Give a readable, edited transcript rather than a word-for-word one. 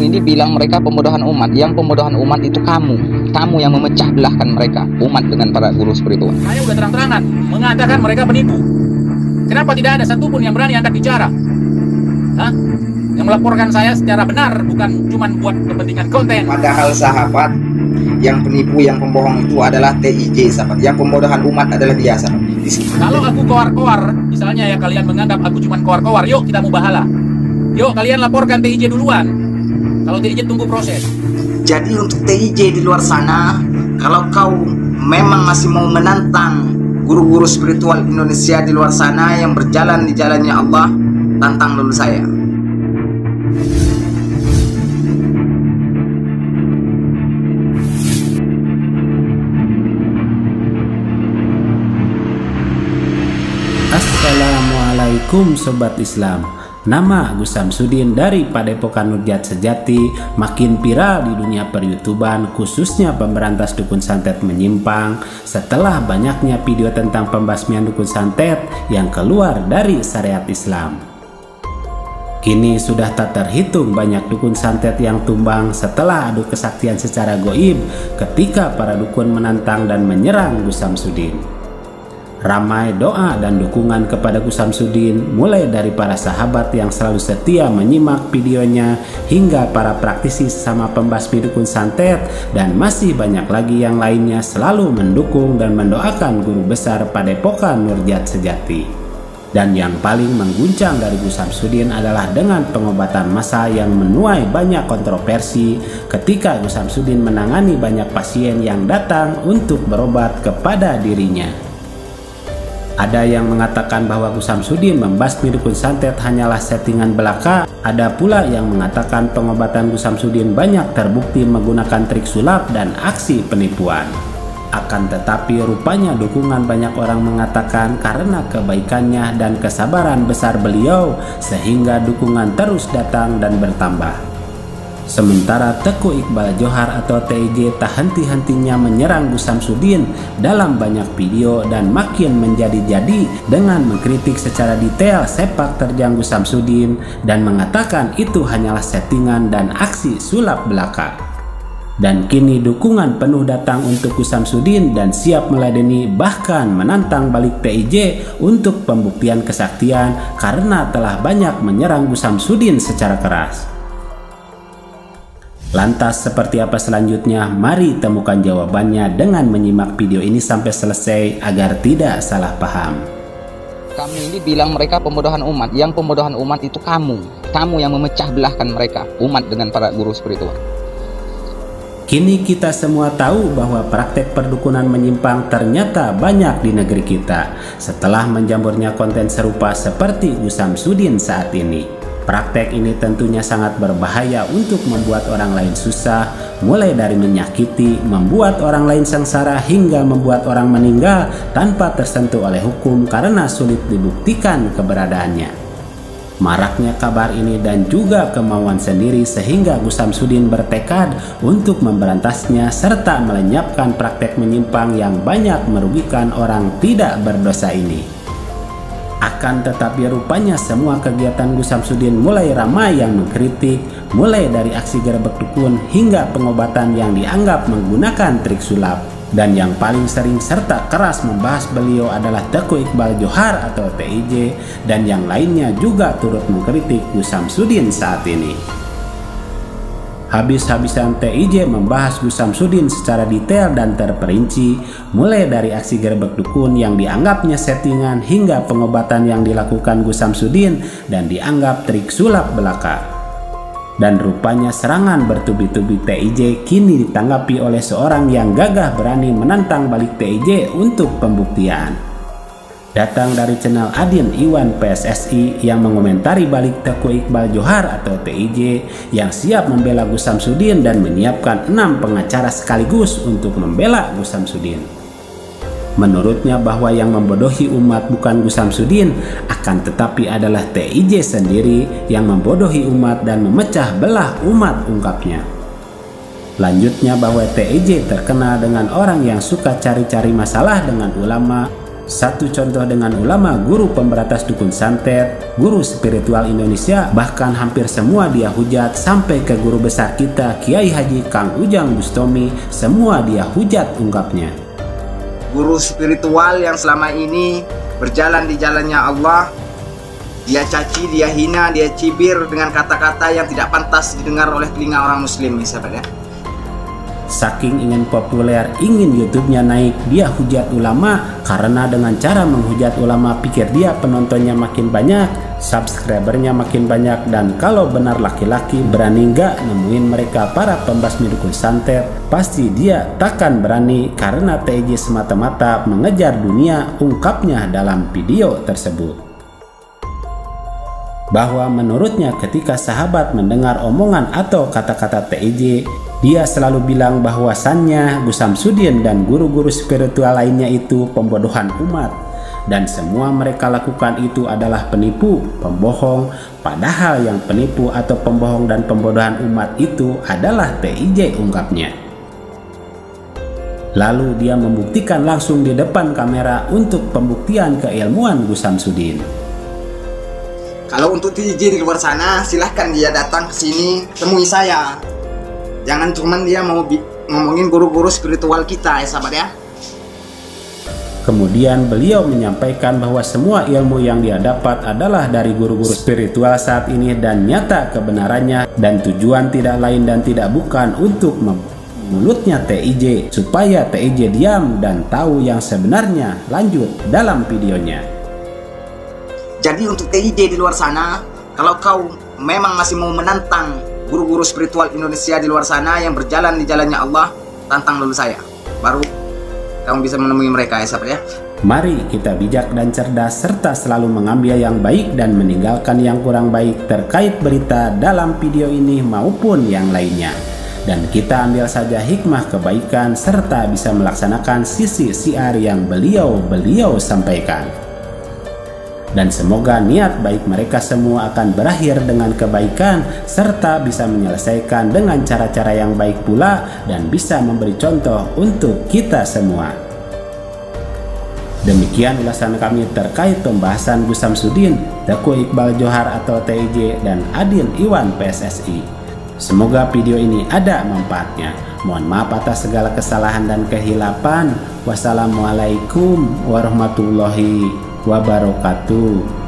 Kamu ini bilang mereka pembodohan umat. Yang pembodohan umat itu kamu. Kamu yang memecah belahkan mereka, umat dengan para guru spiritual. Saya udah terang-terangan mengatakan mereka penipu. Kenapa tidak ada satupun yang berani angkat bicara? Hah? Yang melaporkan saya secara benar, bukan cuma buat kepentingan konten. Padahal sahabat, yang penipu, yang pembohong itu adalah TIJ, sahabat. Yang pembodohan umat adalah dia, sahabat. Kalau aku koar-koar, misalnya ya kalian menganggap aku cuma koar-koar, yuk kita mubahalah. Yuk kalian laporkan TIJ duluan. Kalau TIJ tunggu proses. Jadi untuk TIJ di luar sana, kalau kau memang masih mau menantang guru-guru spiritual Indonesia di luar sana yang berjalan di jalannya Allah, tantang dulu saya. Assalamualaikum Sobat Islam. Nama Gus Samsudin dari Padepokan Nurjat Sejati makin viral di dunia per-YouTuban, khususnya pemberantas dukun santet menyimpang setelah banyaknya video tentang pembasmian dukun santet yang keluar dari syariat Islam. Kini sudah tak terhitung banyak dukun santet yang tumbang setelah adu kesaktian secara goib ketika para dukun menantang dan menyerang Gus Samsudin. Ramai doa dan dukungan kepada Gus Samsudin, mulai dari para sahabat yang selalu setia menyimak videonya hingga para praktisi sesama pembasmi dukun santet, dan masih banyak lagi yang lainnya selalu mendukung dan mendoakan guru besar Padepokan Nurjat Sejati. Dan yang paling mengguncang dari Gus Samsudin adalah dengan pengobatan massa yang menuai banyak kontroversi ketika Gus Samsudin menangani banyak pasien yang datang untuk berobat kepada dirinya. Ada yang mengatakan bahwa Gus Samsudin membasmi dukun santet hanyalah settingan belaka. Ada pula yang mengatakan pengobatan Gus Samsudin banyak terbukti menggunakan trik sulap dan aksi penipuan. Akan tetapi rupanya dukungan banyak orang mengatakan karena kebaikannya dan kesabaran besar beliau sehingga dukungan terus datang dan bertambah. Sementara Teguh Iqbal Johar atau TIJ tak henti-hentinya menyerang Gus Samsudin dalam banyak video dan makin menjadi-jadi dengan mengkritik secara detail sepak terjang Gus Samsudin dan mengatakan itu hanyalah settingan dan aksi sulap belaka. Dan kini dukungan penuh datang untuk Gus Samsudin dan siap meladeni bahkan menantang balik TIJ untuk pembuktian kesaktian karena telah banyak menyerang Gus Samsudin secara keras. Lantas seperti apa selanjutnya? Mari temukan jawabannya dengan menyimak video ini sampai selesai agar tidak salah paham. Kamu ini bilang mereka pembodohan umat. Yang pembodohan umat itu kamu. Kamu yang memecah belahkan mereka, umat dengan para guru spiritual. Kini kita semua tahu bahwa praktek perdukunan menyimpang ternyata banyak di negeri kita setelah menjamurnya konten serupa seperti Gus Samsudin saat ini. Praktek ini tentunya sangat berbahaya untuk membuat orang lain susah, mulai dari menyakiti, membuat orang lain sengsara, hingga membuat orang meninggal tanpa tersentuh oleh hukum karena sulit dibuktikan keberadaannya. Maraknya kabar ini dan juga kemauan sendiri sehingga Gus Samsudin bertekad untuk memberantasnya serta melenyapkan praktek menyimpang yang banyak merugikan orang tidak berdosa ini. Akan tetapi rupanya semua kegiatan Gus Samsudin mulai ramai yang mengkritik, mulai dari aksi gerebek dukun hingga pengobatan yang dianggap menggunakan trik sulap. Dan yang paling sering serta keras membahas beliau adalah Teguh Iqbal Johar atau TIJ, dan yang lainnya juga turut mengkritik Gus Samsudin saat ini. Habis-habisan TIJ membahas Gus Samsudin secara detail dan terperinci, mulai dari aksi gerebek dukun yang dianggapnya settingan hingga pengobatan yang dilakukan Gus Samsudin dan dianggap trik sulap belaka. Dan rupanya serangan bertubi-tubi TIJ kini ditanggapi oleh seorang yang gagah berani menantang balik TIJ untuk pembuktian. Datang dari channel Adin Iwan PSSI yang mengomentari balik Teguh Iqbal Johar atau TIJ yang siap membela Gus Samsudin dan menyiapkan 6 pengacara sekaligus untuk membela Gus Samsudin. Menurutnya bahwa yang membodohi umat bukan Gus Samsudin, akan tetapi adalah TIJ sendiri yang membodohi umat dan memecah belah umat, ungkapnya. Lanjutnya bahwa TIJ terkenal dengan orang yang suka cari-cari masalah dengan ulama, Satu contoh dengan ulama, guru pemberantas dukun santet, guru spiritual Indonesia, bahkan hampir semua dia hujat, sampai ke guru besar kita Kiai Haji Kang Ujang Bustami, semua dia hujat, ungkapnya. Guru spiritual yang selama ini berjalan di jalannya Allah, dia caci, dia hina, dia cibir dengan kata-kata yang tidak pantas didengar oleh telinga orang muslim, sahabat ya. Saking ingin populer, ingin YouTube-nya naik, dia hujat ulama, karena dengan cara menghujat ulama pikir dia penontonnya makin banyak, subscribernya makin banyak, dan kalau benar laki-laki berani nggak nemuin mereka para pembasmi dukun santet, pasti dia takkan berani karena TIJ semata-mata mengejar dunia, ungkapnya dalam video tersebut. Bahwa menurutnya ketika sahabat mendengar omongan atau kata-kata TIJ, dia selalu bilang bahwasannya Gus Samsudin dan guru-guru spiritual lainnya itu pembodohan umat, dan semua mereka lakukan itu adalah penipu, pembohong, padahal yang penipu atau pembohong dan pembodohan umat itu adalah TIJ, ungkapnya. Lalu dia membuktikan langsung di depan kamera untuk pembuktian keilmuan Gus Samsudin. Kalau untuk TIJ di luar sana, silahkan dia datang ke sini, temui saya. Jangan cuman dia mau ngomongin guru-guru spiritual kita, ya sahabat ya. Kemudian beliau menyampaikan bahwa semua ilmu yang dia dapat adalah dari guru-guru spiritual saat ini dan nyata kebenarannya, dan tujuan tidak lain dan tidak bukan untuk mulutnya TIJ supaya TIJ diam dan tahu yang sebenarnya. Lanjut dalam videonya. Jadi untuk TIJ di luar sana, kalau kau memang masih mau menantang guru-guru spiritual Indonesia di luar sana yang berjalan di jalannya Allah, tantang dulu saya, baru kamu bisa menemui mereka, ya sahabat ya. Mari kita bijak dan cerdas serta selalu mengambil yang baik dan meninggalkan yang kurang baik terkait berita dalam video ini maupun yang lainnya. Dan kita ambil saja hikmah kebaikan serta bisa melaksanakan sisi siar yang beliau sampaikan. Dan semoga niat baik mereka semua akan berakhir dengan kebaikan serta bisa menyelesaikan dengan cara-cara yang baik pula dan bisa memberi contoh untuk kita semua. Demikian ulasan kami terkait pembahasan Gus Samsudin, Teguh Iqbal Johar atau TIJ, dan Adil Iwan PSSI. Semoga video ini ada manfaatnya. Mohon maaf atas segala kesalahan dan kehilapan. Wassalamualaikum warahmatullahi wabarakatuh.